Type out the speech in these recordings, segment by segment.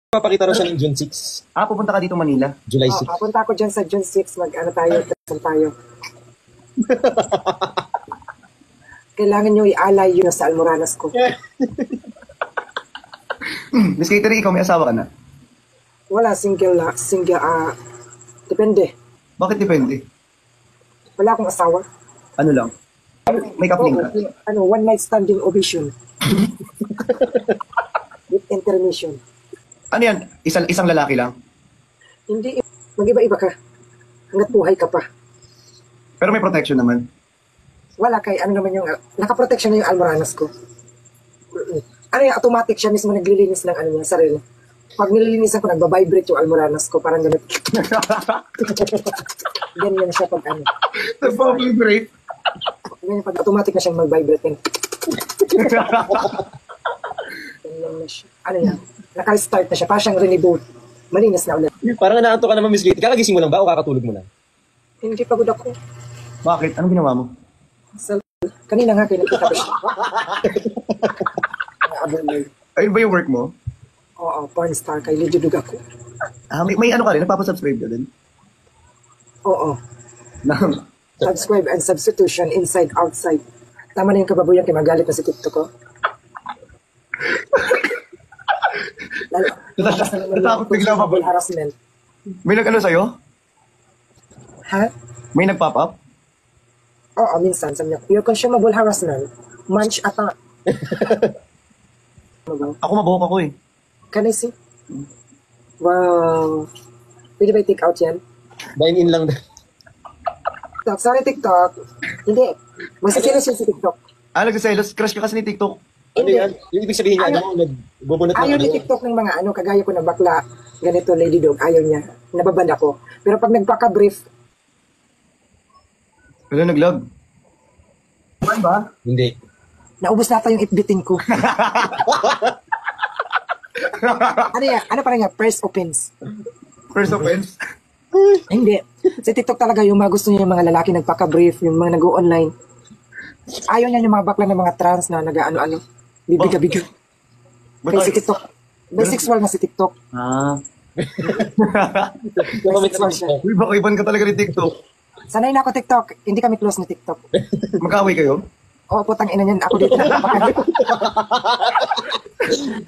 Papakita raw siya ng June 6. Pupunta ka dito Manila? July 6. Papunta ako dyan sa June 6. Mag-ano tayo. Kailangan nyo i-alay yun sa Almoranas ko. Miss Catering, ikaw may asawa ka na? Wala, single, depende. Bakit depende? Wala akong asawa. Ano lang? May kapling ka? One night standing ovation. With intermission. Ano yan? Isang lalaki lang? Hindi, mag-iba-iba ka. Hanggat buhay ka pa. Pero may protection naman? Wala kay, naman yung, nakaprotection na yung Almoranas ko. Automatic siya mismo naglilinis ng niya, sarili. Pag nililinisan ko, nagbabibrate yung Almoranas ko, parang ganun. Ganyan siya pag Nagbabibrate? Ganyan pag automatic na siyang mag-vibrate. Ganyan na siya. Naka-start na siya, parang siyang reboot. Malinis na ulit. Parang naanto ka naman, Miss Lady. Kakagising mo lang ba o kakatulog mo lang? Hindi, pagod ako. Bakit? Anong ginawa mo? Kanina nga, pinakita ko siya. Ayun ba yung work mo? Oo, porn star kay Lady Dug ako. May ano ka rin? Nagpapasubscribe ka din? Oo. Subscribe and substitution, inside, outside. Tama na yung kababuyan kay magalit na si TikTok ko. Natakot bigla pa ba? Harassment. May nag-ano sa'yo? Ha? May nag-pop up? Oo, minsan. Sabi niya, your consumable harassment, munch attack. Ako mabuhok ako eh. Can I see? Wow. Pwede ba i-take out yan? Dine-in lang. TikTok. Sorry, TikTok. Hindi. Masasilos yun si TikTok. Nagsiselos? Crush ka kasi ni TikTok? Ano yan? Yung ibig sabihin niya, nagbubunot ng ayaw ni TikTok ng mga kagaya ko na bakla, ganito, Lady Dog, ayaw niya. Nababand ako. Pero pag nagpaka-brief, wala nag-love. Ano ba? Hindi. naubos nata yung itbitin ko. Ano yan? Ano pa rin yan? First offense. First offense? Hindi. Sa TikTok talaga yung mga gusto niya yung mga lalaki nagpaka-brief, yung mga nag-o-online. Ayaw niya yung mga bakla ng mga trans na nag-ano-ano. Bibiga-biga. Kaya si TikTok. Bisexual na si TikTok. Bisexual siya. Uy, baka iban ka talaga ni TikTok. Sanay na ako TikTok. Hindi kami close ni TikTok. Magkaway kayo? Oo, putang ina niyan. Ako dito.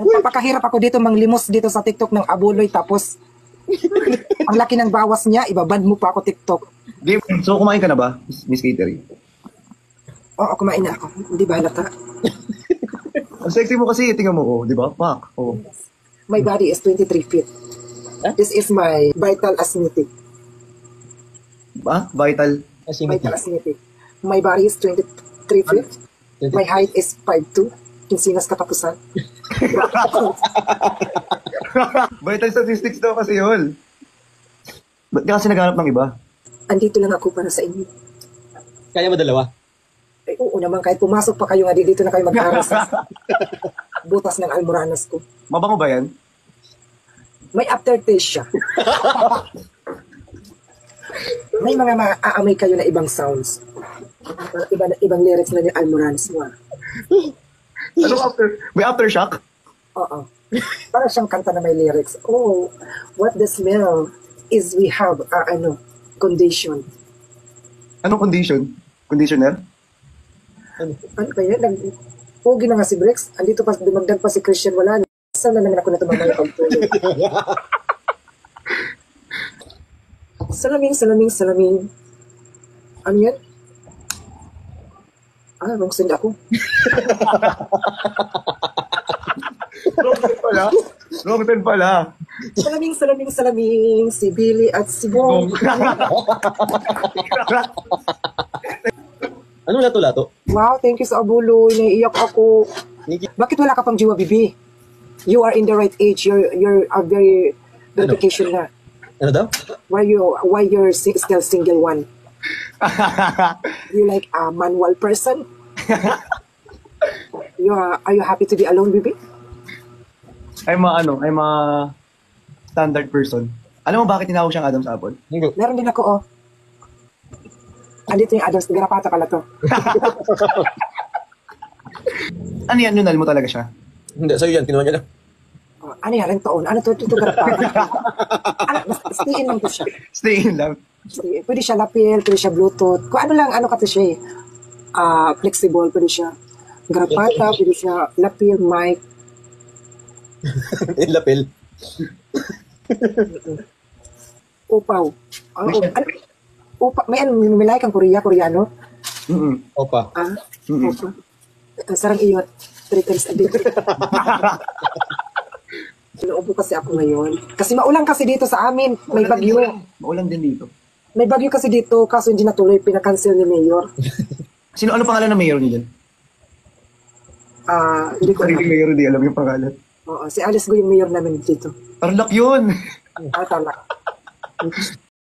Nagpapakahirap ako dito manglimos dito sa TikTok ng abuloy. Tapos, ang laki ng bawas niya, ibaband mo pa ako TikTok. Game. So, kumain ka na ba, Miss Catering? Oo, kumain na ako. Hindi ba halata? Ang sexy mo kasi, tingnan mo, di ba? Pak. Oh. My body is 23 feet. This is my vital acidity. Vital? Vital acidity. My body is 23 feet. My height is 5'2". Kinsinas katapusan. Vital statistics daw kasi yun. Ba't ka kasi naghanap ng iba? Andito lang ako para sa inyo. Kaya mo dalawa? Ay, oo naman, kahit pumasok pa kayo nga, dito na kayo mag-aral sa butas ng Almoranas ko. Mabango ba yan? May aftertaste siya. May mga maaamoy kayo na ibang sounds. Ibang lyrics na yung Almoranas mo. Ano after? May aftershock? Oo. Para siyang kanta na may lyrics. Oh, what the smell is we have condition. Anong condition? Conditioner? Ano ba yan? Pogi na nga si Brex. Andito pa, dumagdag pa si Christian. Wala na. Saan na naman ako na tumamay pagtulog? Salaming. Ano yan? Wrong send ako. Wrong send pala. Salaming. Si Billy at si Bong. Ano lato-lato? Wow, thank you sa abuloy. Naiiyak ako. Bakit wala ka pang jiwa, Bibi? You are in the right age. You're a very verification na. Ano daw? Why you're still single one? You like a manual person? Are you happy to be alone, Bibi? I'm a standard person. Alam mo bakit tinawag siyang Adam's Apple? Meron din ako, oh. Andito yung Adam's, garapata pala to. Ano yan, nunal mo talaga siya? Hindi, sa'yo yan, kinuha niya lang. Ano yan, ringtone? Ano to? Ito garap pa. Ano, stay in lang to siya. Stay in lang. Stay in. Pwede siya lapel, pwede siya bluetooth. Kung ano lang, ano ka to siya eh. Flexible, pwede siya garapata, pwede siya lapel, mic. In lapel. Upaw. Upa, may like ang Koreano. Mm-mm. Opa. Upa. Sarang iyot. 3 times a day. Inuubo kasi ako ngayon. Kasi maulan kasi dito sa amin. May bagyo. Maulan din dito. May bagyo kasi dito, kaso hindi natuloy. Pinakancel ni Mayor. Ano pangalan ng mayor niyo dyan? Hindi ko Sarili alam. mayor, di alam yung pangalan. Oo, si Alice Go yung mayor namin dito. Tarlac yun! Tama.